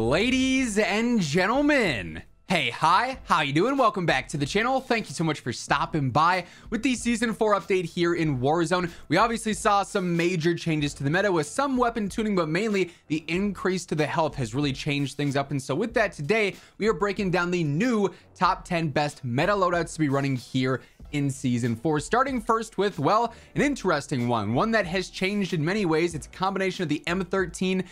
Ladies and gentlemen, hey, hi, how you doing? Welcome back to the channel. Thank you so much for stopping by with the Season 4 update here in Warzone. We obviously saw some major changes to the meta with some weapon tuning, but mainly the increase to the health has really changed things up. And so with that, today, we are breaking down the new top 10 best meta loadouts to be running here in Season 4, starting first with, well, an interesting one that has changed in many ways. It's a combination of the M13,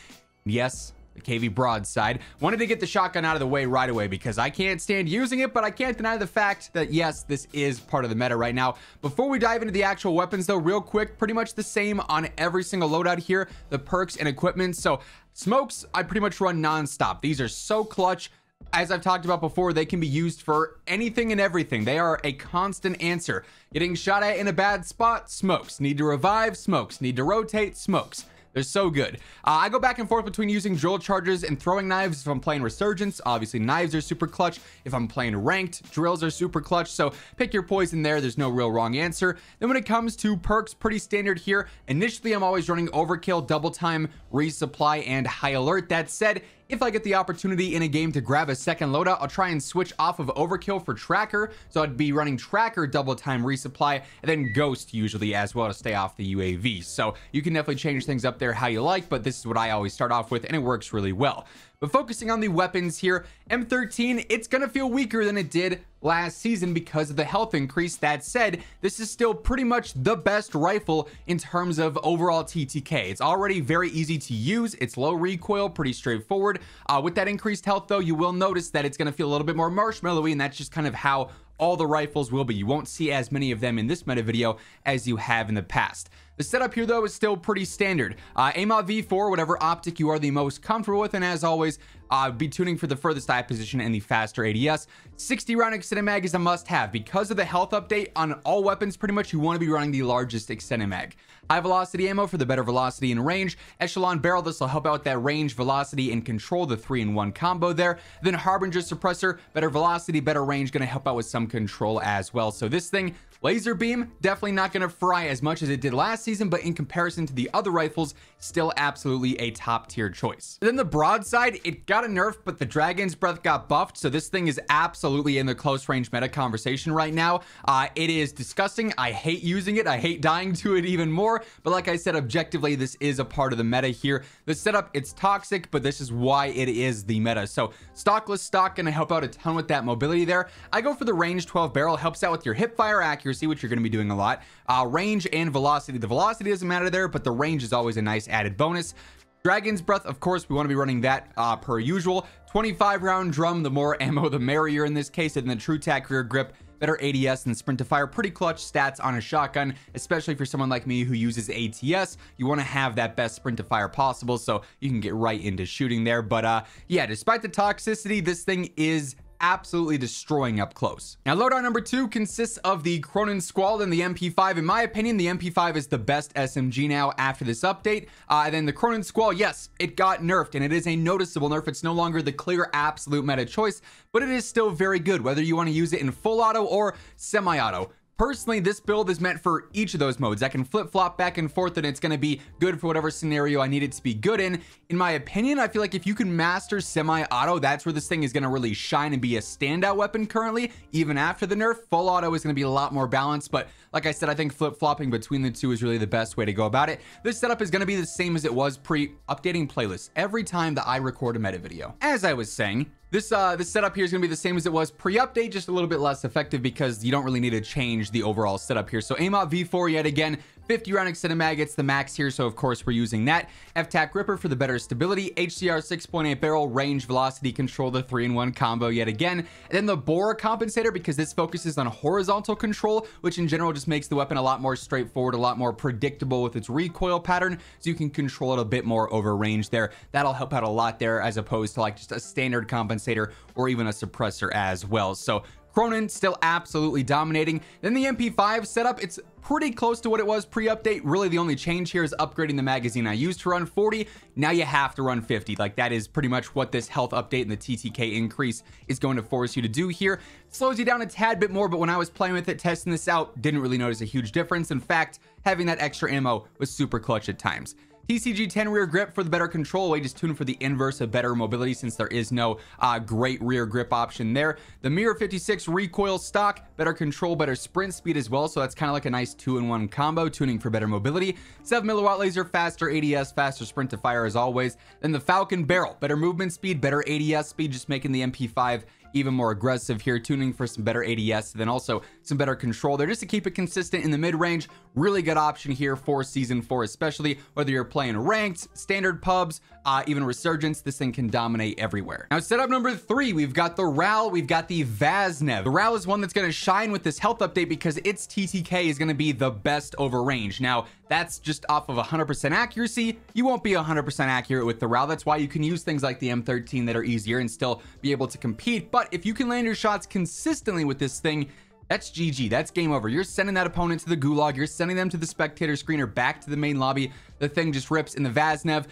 yes, the KV Broadside. Wanted to get the shotgun out of the way right away because I can't stand using it, but I can't deny the fact that yes, this is part of the meta right now. Before we dive into the actual weapons though, real quick, pretty much the same on every single loadout here, the perks and equipment. So smokes, I pretty much run non-stop. These are so clutch. As I've talked about before, they can be used for anything and everything. They are a constant answer. Getting shot at in a bad spot, smokes. Need to revive, smokes. Need to rotate, smokes. They're so good. I go back and forth between using drill charges and throwing knives if I'm playing Resurgence. Obviously, knives are super clutch. If I'm playing ranked, drills are super clutch. So pick your poison there. There's no real wrong answer. Then when it comes to perks, pretty standard here. Initially, I'm always running Overkill, Double Time, Resupply, and High Alert. That said, if I get the opportunity in a game to grab a second loadout, I'll try and switch off of Overkill for Tracker. So I'd be running Tracker, Double Time, Resupply, and then Ghost usually as well to stay off the UAV. So you can definitely change things up there how you like, but this is what I always start off with and it works really well. But focusing on the weapons here, M13, it's going to feel weaker than it did last season because of the health increase. That said, this is still pretty much the best rifle in terms of overall TTK. It's already very easy to use. It's low recoil, pretty straightforward. With that increased health though, you will notice that it's going to feel a little bit more marshmallowy, and that's just kind of how all the rifles will be. You won't see as many of them in this meta video as you have in the past. The setup here though is still pretty standard. AMOT V4, whatever optic you are the most comfortable with, and as always, be tuning for the furthest eye position and the faster ADS. 60 round extended mag is a must have because of the health update on all weapons. Pretty much you want to be running the largest extended mag. High velocity ammo for the better velocity and range. Echelon barrel, this will help out with that range, velocity, and control, the 3-in-1 combo there. Then Harbinger suppressor, better velocity, better range, going to help out with some control as well. So this thing, laser beam, definitely not going to fry as much as it did last season, but in comparison to the other rifles, still absolutely a top tier choice. Then the Broadside, it got a nerf, but the Dragon's Breath got buffed, so this thing is absolutely in the close range meta conversation right now. It is disgusting. I hate using it. I hate dying to it even more, but like I said, objectively, this is a part of the meta here. The setup, it's toxic, but this is why it is the meta. So stockless stock gonna help out a ton with that mobility there. I go for the range 12 barrel, helps out with your hip fire accuracy, which you're going to be doing a lot, range and velocity. The velocity doesn't matter there, but the range is always a nice added bonus. Dragon's Breath, of course, we want to be running that per usual. 25 round drum, the more ammo the merrier in this case. And then True Tac rear grip, better ADS and sprint to fire, pretty clutch stats on a shotgun, especially for someone like me who uses ATS. You want to have that best sprint to fire possible so you can get right into shooting there. But yeah, despite the toxicity, this thing is absolutely destroying up close. Now loadout number 2 consists of the Cronen Squall and the MP5. In my opinion, the MP5 is the best SMG now after this update. Then the Cronen Squall, yes, it got nerfed and it is a noticeable nerf. It's no longer the clear absolute meta choice, but it is still very good whether you want to use it in full auto or semi-auto. Personally, this build is meant for each of those modes. I can flip-flop back and forth and it's going to be good for whatever scenario I need it to be good in. In my opinion, I feel like if you can master semi-auto, that's where this thing is going to really shine and be a standout weapon currently. Even after the nerf, full auto is going to be a lot more balanced, but like I said, I think flip-flopping between the two is really the best way to go about it. This setup is going to be the same as it was pre-updating playlists every time that I record a meta video. As I was saying, this setup here is going to be the same as it was pre-update, just a little bit less effective because you don't really need to change the overall setup here. So AMOT V4 yet again, 50 round extended mag, it's the max here, so of course we're using that. FTAC gripper for the better stability, HCR 6.8 barrel, range, velocity, control, the 3-in-1 combo yet again. And then the bore compensator, because this focuses on horizontal control, which in general just makes the weapon a lot more straightforward, a lot more predictable with its recoil pattern, so you can control it a bit more over range there. That'll help out a lot there as opposed to like just a standard compensator or even a suppressor as well. So Cronen still absolutely dominating. Then the MP5 setup, it's pretty close to what it was pre-update. Really the only change here is upgrading the magazine. I used to run 40, now you have to run 50. Like that is pretty much what this health update and the TTK increase is going to force you to do here. It slows you down a tad bit more, but when I was playing with it, testing this out, didn't really notice a huge difference. In fact, having that extra ammo was super clutch at times. TCG 10 rear grip for the better control way, just tune for the inverse of better mobility since there is no great rear grip option there. The Mirror 56 recoil stock, better control, better sprint speed as well, so that's kind of like a nice 2-in-1 combo, tuning for better mobility. 7 milliwatt laser, faster ADS, faster sprint to fire as always. Then the Falcon barrel, better movement speed, better ADS speed, just making the MP5 even more aggressive here, tuning for some better ADS, then also some better control there just to keep it consistent in the mid-range. Really good option here for season 4, especially whether you're playing ranked, standard pubs, even resurgence. This thing can dominate everywhere. Now setup number 3, we've got the RAAL, we've got the Vaznev. The RAAL is one that's going to shine with this health update because its TTK is going to be the best over range. Now that's just off of 100% accuracy. You won't be 100% accurate with the RAAL. That's why you can use things like the M13 that are easier and still be able to compete. But if you can land your shots consistently with this thing, that's GG. That's game over. You're sending that opponent to the gulag. You're sending them to the spectator screen or back to the main lobby. The thing just rips. In the Vaznev,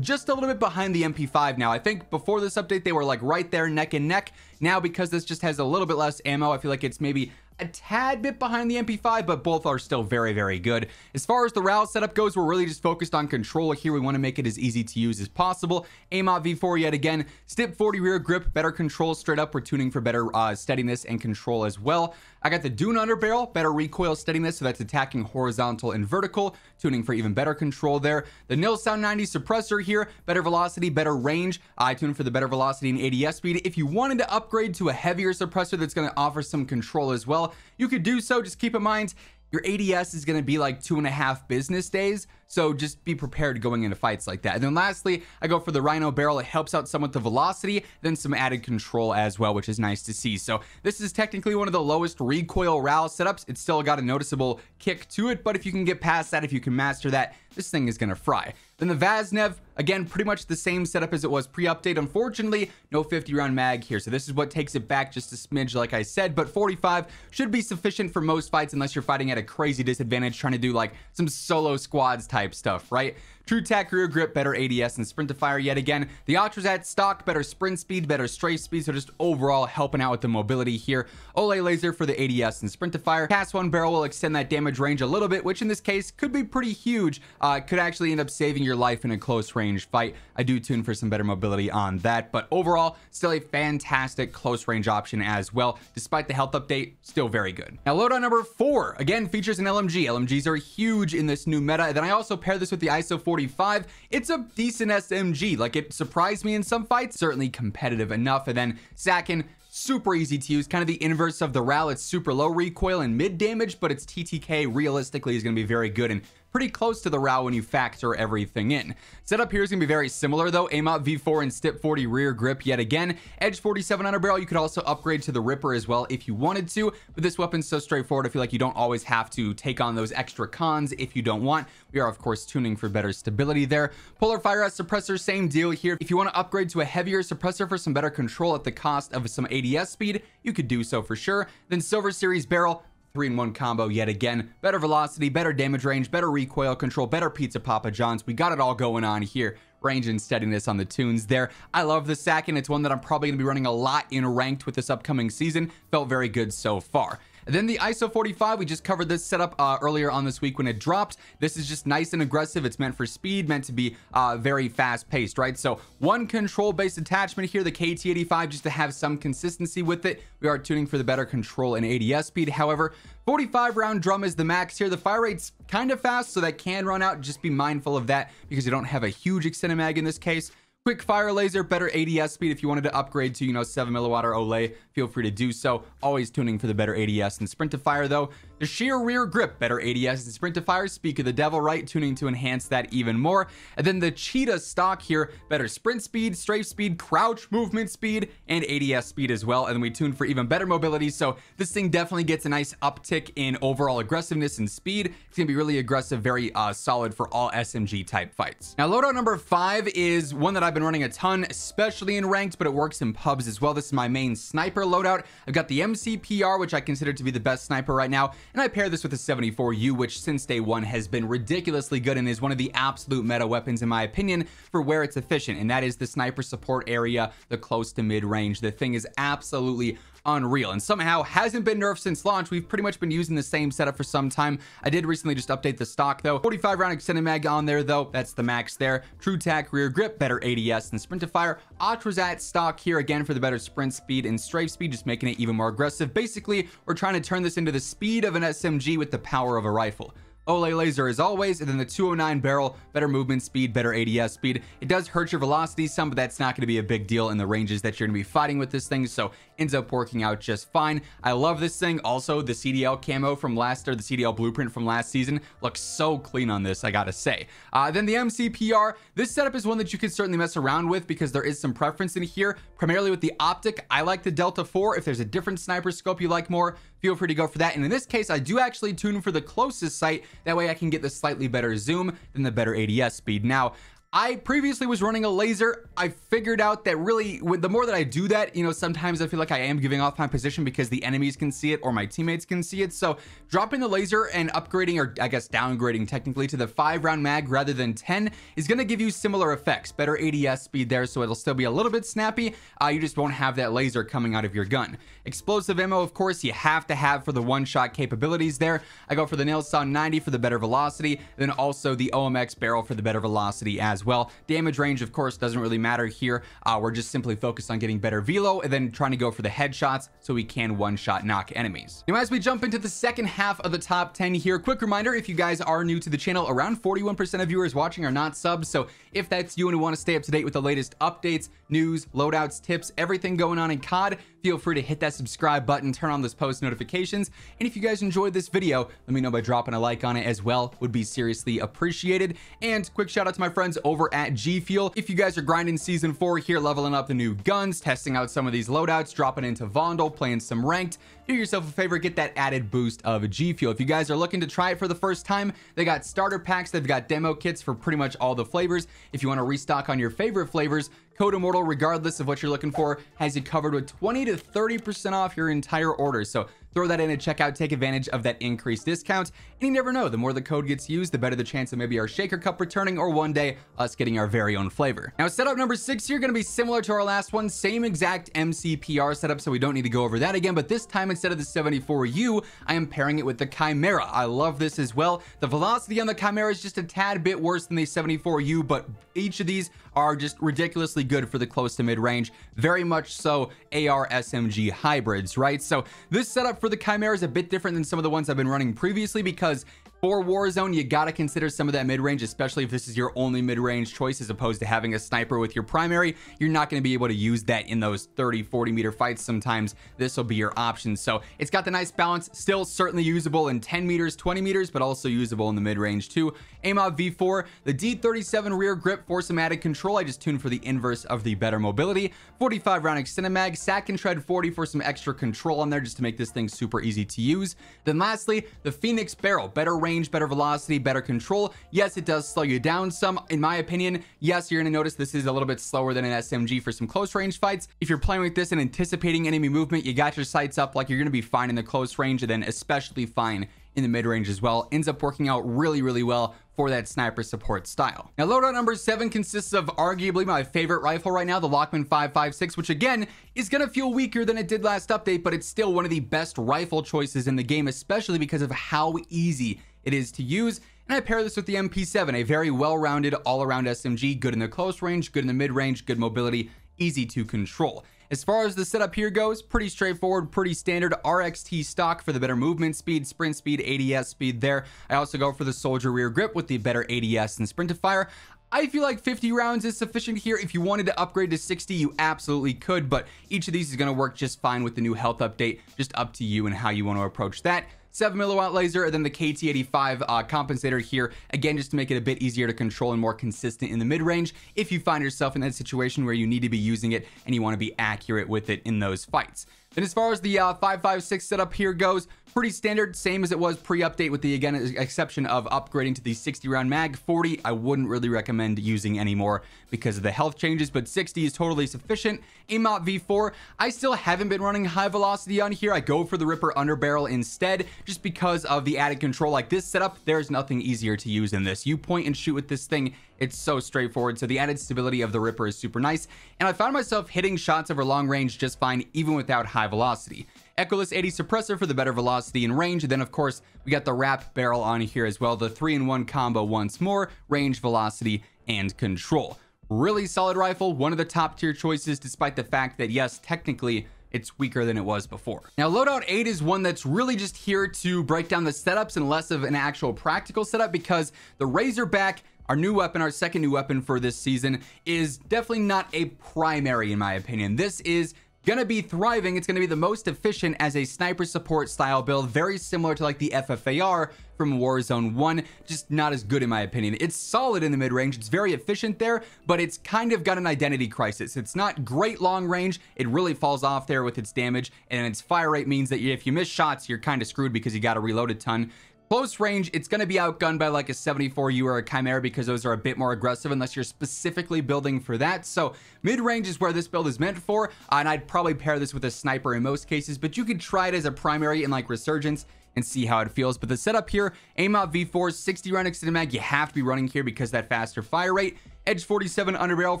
just a little bit behind the MP5 now. I think before this update, they were like right there neck and neck. Now, because this just has a little bit less ammo, I feel like it's maybe a tad bit behind the MP5, but both are still very, very good. As far as the RAAL setup goes, we're really just focused on control here. We want to make it as easy to use as possible. AMOT V4 yet again. Stip 40 rear grip, better control straight up. We're tuning for better steadiness and control as well. I got the Dune underbarrel, better recoil steadiness, so that's attacking horizontal and vertical, tuning for even better control there. The Nil Sound 90 suppressor here, better velocity, better range. I tune for the better velocity and ADS speed. If you wanted to upgrade to a heavier suppressor that's going to offer some control as well, you could do so. Just keep in mind, your ADS is going to be like 2.5 business days. So just be prepared going into fights like that. And then lastly, I go for the Rhino barrel. It helps out some with the velocity, then some added control as well, which is nice to see. So this is technically one of the lowest recoil RAAL setups. It's still got a noticeable kick to it, but if you can get past that, if you can master that, this thing is going to fry. Then the Vaznev, again, pretty much the same setup as it was pre-update. Unfortunately, no 50-round mag here. So this is what takes it back just a smidge, like I said, but 45 should be sufficient for most fights unless you're fighting at a crazy disadvantage, trying to do like some solo squads type stuff, right? True tack rear grip, better ADS and sprint to fire yet again. The Atrazat stock, better sprint speed, better strafe speed, so just overall helping out with the mobility here. Olay laser for the ADS and sprint to fire. Cast 1 barrel will extend that damage range a little bit, which in this case could be pretty huge. Could actually end up saving your life in a close range fight. I do tune for some better mobility on that, but overall still a fantastic close range option as well. Despite the health update, still very good. Now loadout number 4, again, features an LMG. LMGs are huge in this new meta. Then I also pair this with the ISO 45. It's a decent SMG. Like, it surprised me in some fights, certainly competitive enough. And then Sakin, super easy to use, kind of the inverse of the RAAL. It's super low recoil and mid damage, but its TTK realistically is going to be very good and pretty close to the RAAL when you factor everything in. Setup here is going to be very similar though. AMOT V4 and Stip 40 rear grip yet again. Edge 47 underbarrel. You could also upgrade to the Ripper as well if you wanted to, but this weapon's so straightforward. I feel like you don't always have to take on those extra cons if you don't want. We are of course tuning for better stability there. Polar Fire S suppressor, same deal here. If you want to upgrade to a heavier suppressor for some better control at the cost of some ADS speed, you could do so for sure. Then Silver Series barrel, 3-in-1 combo yet again. Better velocity, better damage range, better recoil control, better Pizza Papa John's. We got it all going on here. Range and steadiness on the tunes there. I love the Sakin. It's one that I'm probably going to be running a lot in ranked with this upcoming season. Felt very good so far. And then the ISO 45, we just covered this setup earlier on this week when it dropped. This is just nice and aggressive. It's meant for speed, meant to be very fast paced, right? So one control based attachment here, the KT85, just to have some consistency with it. We are tuning for the better control and ADS speed. However, 45 round drum is the max here. The fire rate's kind of fast, so that can run out. Just be mindful of that because you don't have a huge extended mag in this case. Quick fire laser, better ADS speed. If you wanted to upgrade to, 7 milliwatt or Olay, feel free to do so. Always tuning for the better ADS and sprint to fire though. The sheer rear grip, better ADS and sprint to fire. Speak of the devil, right? Tuning to enhance that even more. And then the Cheetah stock here, better sprint speed, strafe speed, crouch movement speed, and ADS speed as well. And then we tune for even better mobility. So this thing definitely gets a nice uptick in overall aggressiveness and speed. It's gonna be really aggressive, very solid for all SMG type fights. Now loadout number 5 is one that I've been running a ton, especially in ranked, but it works in pubs as well. This is my main sniper loadout. I've got the MCPR, which I consider to be the best sniper right now, and I pair this with the 74U, which since day one has been ridiculously good and is one of the absolute meta weapons in my opinion for where it's efficient, and that is the sniper support area, the close to mid range. The thing is absolutely unreal, and somehow hasn't been nerfed since launch. We've pretty much been using the same setup for some time. I did recently just update the stock though. 45 round extended mag on there though. That's the max there. True tack rear grip, better ADS and sprint to fire. Ultra's at stock here again for the better sprint speed and strafe speed, just making it even more aggressive. Basically, we're trying to turn this into the speed of an SMG with the power of a rifle. Olay laser as always, and then the 209 barrel, better movement speed, better ADS speed. It does hurt your velocity some, but that's not going to be a big deal in the ranges that you're going to be fighting with this thing, so ends up working out just fine. I love this thing. Also, the CDL camo from the CDL blueprint from last season looks so clean on this, I gotta say. Then the MCPR, this setup is one that you could certainly mess around with because there is some preference in here, primarily with the optic. I like the Delta 4. If there's a different sniper scope you like more, feel free to go for that. And in this case, I do actually tune for the closest sight. That way I can get the slightly better zoom than the better ADS speed. Now, I previously was running a laser. I figured out that really, the more that I do that, you know, sometimes I feel like I am giving off my position because the enemies can see it or my teammates can see it. So dropping the laser and upgrading, or I guess downgrading technically, to the 5 round mag rather than 10 is going to give you similar effects. Better ADS speed there, so it'll still be a little bit snappy. You just won't have that laser coming out of your gun. Explosive ammo, of course, you have to have for the one-shot capabilities there. I go for the nail saw 90 for the better velocity, then also the OMX barrel for the better velocity as well. Damage range, of course, doesn't really matter here. We're just simply focused on getting better velo and then trying to go for the headshots so we can one-shot knock enemies. Now, as we jump into the second half of the top 10 here, quick reminder, if you guys are new to the channel, around 41% of viewers watching are not subs. So if that's you and want to stay up to date with the latest updates, news, loadouts, tips, everything going on in COD, feel free to hit that subscribe button, turn on those post notifications. And if you guys enjoyed this video, let me know by dropping a like on it as well. Would be seriously appreciated. And quick shout out to my friends over at G Fuel. If you guys are grinding season 4 here, leveling up the new guns, testing out some of these loadouts, dropping into Vondel, playing some ranked, do yourself a favor, get that added boost of G Fuel. If you guys are looking to try it for the first time, they got starter packs, they've got demo kits for pretty much all the flavors. If you want to restock on your favorite flavors, Code Immortal, regardless of what you're looking for, has you covered with 20 to 30% off your entire order. So throw that in at checkout, take advantage of that increased discount. And you never know, the more the code gets used, the better the chance of maybe our Shaker Cup returning, or one day us getting our very own flavor. Now, setup number 6 here, going to be similar to our last one, same exact MCPR setup, so we don't need to go over that again, but this time instead of the 74U, I am pairing it with the Chimera. I love this as well. The velocity on the Chimera is just a tad bit worse than the 74U, but each of these are just ridiculously good for the close to mid-range, very much so AR SMG hybrids, right? So this setup for the Chimera is a bit different than some of the ones I've been running previously, because for Warzone, you gotta consider some of that mid-range, especially if this is your only mid-range choice as opposed to having a sniper with your primary. You're not gonna be able to use that in those 30-40 meter fights. Sometimes this will be your option. So it's got the nice balance, still certainly usable in 10 meters, 20 meters, but also usable in the mid-range too. AMOV V4, the D37 rear grip for some added control. I just tuned for the inverse of the better mobility. 45 round extended mag, Sakin tread 40 for some extra control on there, just to make this thing super easy to use. Then lastly, the Phoenix barrel, better range, better velocity, better control. Yes, it does slow you down some, in my opinion. Yes, you're gonna notice this is a little bit slower than an SMG for some close range fights. If you're playing with this and anticipating enemy movement, you got your sights up, like, you're gonna be fine in the close range, and then especially fine in the mid-range as well. Ends up working out really, really well for that sniper support style. Now, loadout number 7 consists of arguably my favorite rifle right now, the Lachmann 5.56, which again is gonna feel weaker than it did last update, but it's still one of the best rifle choices in the game, especially because of how easy it is to use. And I pair this with the MP7, a very well-rounded all-around SMG, good in the close range, good in the mid-range, good mobility, easy to control. As far as the setup here goes, pretty straightforward, pretty standard. RXT stock for the better movement speed, sprint speed, ADS speed there. I also go for the soldier rear grip with the better ADS and sprint to fire. I feel like 50 rounds is sufficient here. If you wanted to upgrade to 60, you absolutely could, but each of these is going to work just fine with the new health update. Just up to you and how you want to approach that. 7 milliwatt laser, and then the KT85 compensator here, again, just to make it a bit easier to control and more consistent in the mid-range if you find yourself in that situation where you need to be using it and you want to be accurate with it in those fights. Then as far as the 5.56 setup here goes, pretty standard, same as it was pre-update, with the, again, exception of upgrading to the 60 round mag. 40 I wouldn't really recommend using anymore because of the health changes, but 60 is totally sufficient. AMOV V4, I still haven't been running high velocity on here. I go for the Ripper underbarrel instead, just because of the added control. Like this setup, there's nothing easier to use in this. You point and shoot with this thing, It's so straightforward. So the added stability of the Ripper is super nice. And I found myself hitting shots over long range just fine, even without high velocity. Echoless 80 suppressor for the better velocity and range. And then of course we got the wrap barrel on here as well. The 3-in-1 combo once more, range, velocity, and control. Really solid rifle, one of the top tier choices, despite the fact that yes, technically it's weaker than it was before. Now, Loadout 8 is one that's really just here to break down the setups and less of an actual practical setup, because the Razorback, our new weapon, our second new weapon for this season, is definitely not a primary in my opinion. This is gonna be thriving. It's gonna be the most efficient as a sniper support style build, very similar to like the FFAR from Warzone 1, just not as good in my opinion. It's solid in the mid-range, it's very efficient there, but it's kind of got an identity crisis. It's not great long range, it really falls off there with its damage, and its fire rate means that if you miss shots, you're kind of screwed because you got to reload a ton. Close range, it's going to be outgunned by like a 74U or a Chimera, because those are a bit more aggressive unless you're specifically building for that. So mid-range is where this build is meant for, and I'd probably pair this with a sniper in most cases, but you could try it as a primary in like Resurgence and see how it feels. But the setup here, AIM-OP V4, 60 round extended mag, you have to be running here because that faster fire rate. Edge 47 underbarrel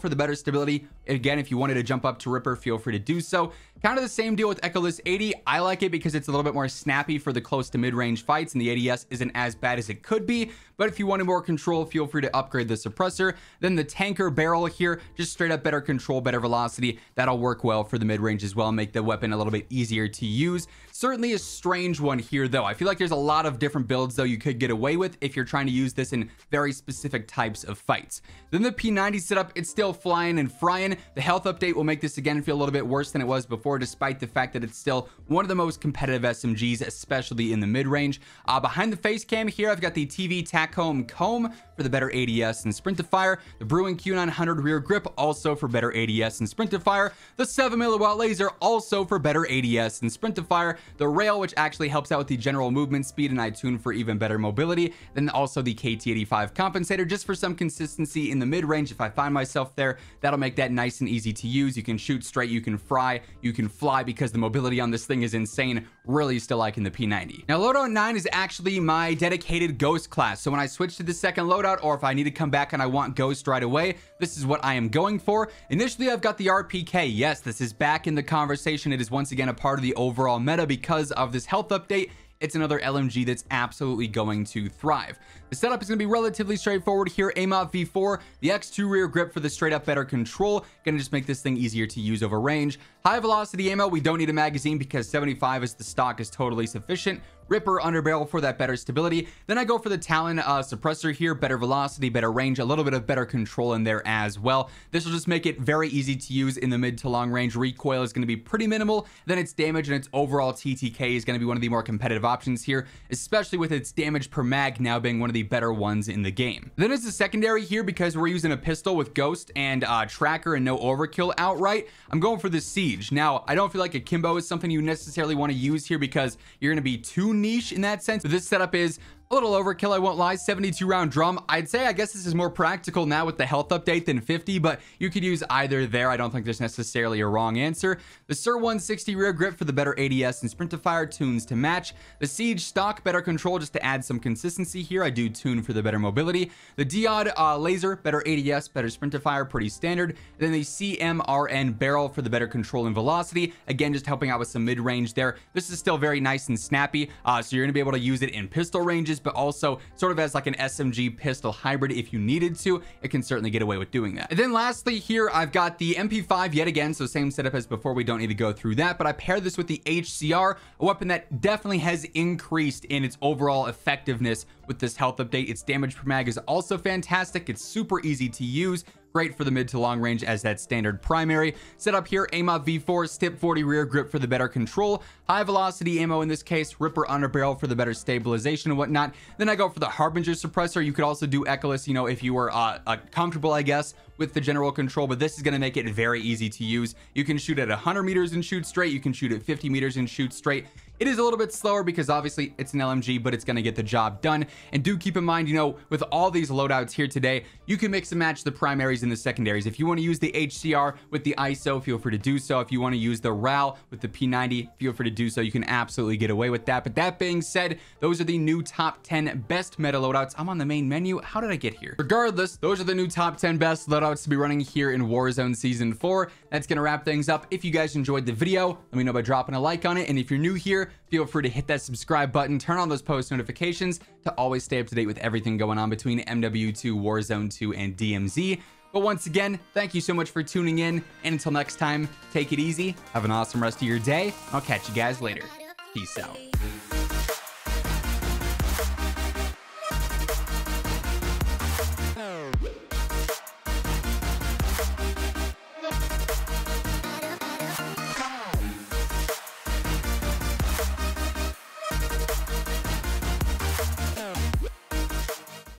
for the better stability. Again, if you wanted to jump up to Ripper, feel free to do so. Kind of the same deal with Echoless 80. I like it because it's a little bit more snappy for the close to mid-range fights, and the ADS isn't as bad as it could be. But if you wanted more control, feel free to upgrade the suppressor. Then the tanker barrel here, just straight up better control, better velocity. That'll work well for the mid-range as well, make the weapon a little bit easier to use. Certainly a strange one here though. I feel like there's a lot of different builds though you could get away with if you're trying to use this in very specific types of fights. Then the P90 setup, it's still flying and frying. The health update will make this again feel a little bit worse than it was before, despite the fact that it's still one of the most competitive SMGs, especially in the mid-range. Behind the face cam here, I've got the TV Tacom Comb for the better ADS and sprint to fire. The Brewing Q900 rear grip, also for better ADS and sprint to fire. The 7mW laser, also for better ADS and sprint to fire. The RAAL, which actually helps out with the general movement speed, and I tune for even better mobility. Then also the KT85 compensator, just for some consistency in the mid-range. If I find myself there, that'll make that nice and easy to use. You can shoot straight, you can fry, you can fly, because the mobility on this thing is insane. Really still liking the P90. Now, Loadout 9 is actually my dedicated Ghost class. So when I switch to the second loadout, or if I need to come back and I want Ghost right away, this is what I am going for. Initially, I've got the RPK. Yes, this is back in the conversation. It is once again a part of the overall meta because of this health update. It's another LMG that's absolutely going to thrive. The setup is going to be relatively straightforward here. AIM-OP V4, the X2 rear grip for the straight up better control. Going to just make this thing easier to use over range. High velocity ammo, we don't need a magazine because 75 as the stock is totally sufficient. Ripper underbarrel for that better stability. Then I go for the Talon suppressor here, better velocity, better range, a little bit of better control in there as well. This will just make it very easy to use in the mid to long range. Recoil is going to be pretty minimal. Then its damage and its overall TTK is going to be one of the more competitive options here, especially with its damage per mag now being one of the better ones in the game. Then as a secondary here, because we're using a pistol with Ghost and Tracker and no overkill outright, I'm going for the Siege. Now, I don't feel like a Kimbo is something you necessarily want to use here because you're going to be too niche in that sense. This setup is a little overkill, I won't lie. 72 round drum. I'd say, I guess this is more practical now with the health update than 50, but you could use either there. I don't think there's necessarily a wrong answer. The SIR 160 rear grip for the better ADS and sprint to fire, tunes to match. The Siege stock, better control just to add some consistency here. I do tune for the better mobility. The Diod laser, better ADS, better sprint to fire, pretty standard. And then the CMRN barrel for the better control and velocity. Again, just helping out with some mid-range there. This is still very nice and snappy, so you're gonna be able to use it in pistol ranges, but also sort of as like an SMG pistol hybrid if you needed to. It can certainly get away with doing that. And then lastly here, I've got the MP5 yet again, so same setup as before. We don't need to go through that, but I pair this with the HCR, a weapon that definitely has increased in its overall effectiveness with this health update. Its damage per mag is also fantastic. It's super easy to use. Great for the mid to long range as that standard primary. Set up here, AIM-OP V4, STIP 40 rear grip for the better control. High velocity ammo in this case, Ripper underbarrel for the better stabilization and whatnot. Then I go for the Harbinger suppressor. You could also do Echoless, you know, if you were comfortable, I guess, with the general control, but this is going to make it very easy to use. You can shoot at 100 meters and shoot straight. You can shoot at 50 meters and shoot straight. It is a little bit slower because obviously it's an LMG, but it's going to get the job done. And do keep in mind, you know, with all these loadouts here today, you can mix and match the primaries and the secondaries. If you want to use the HCR with the ISO, feel free to do so. If you want to use the RAAL with the P90, feel free to do so. You can absolutely get away with that. But that being said, those are the new top 10 best meta loadouts. I'm on the main menu. How did I get here? Regardless, those are the new top 10 best loadouts to be running here in Warzone Season 4. That's going to wrap things up. If you guys enjoyed the video, let me know by dropping a like on it. And if you're new here, feel free to hit that subscribe button, turn on those post notifications to always stay up to date with everything going on between MW2, Warzone 2, and DMZ. But once again, thank you so much for tuning in. And until next time, take it easy. Have an awesome rest of your day. I'll catch you guys later. Peace out.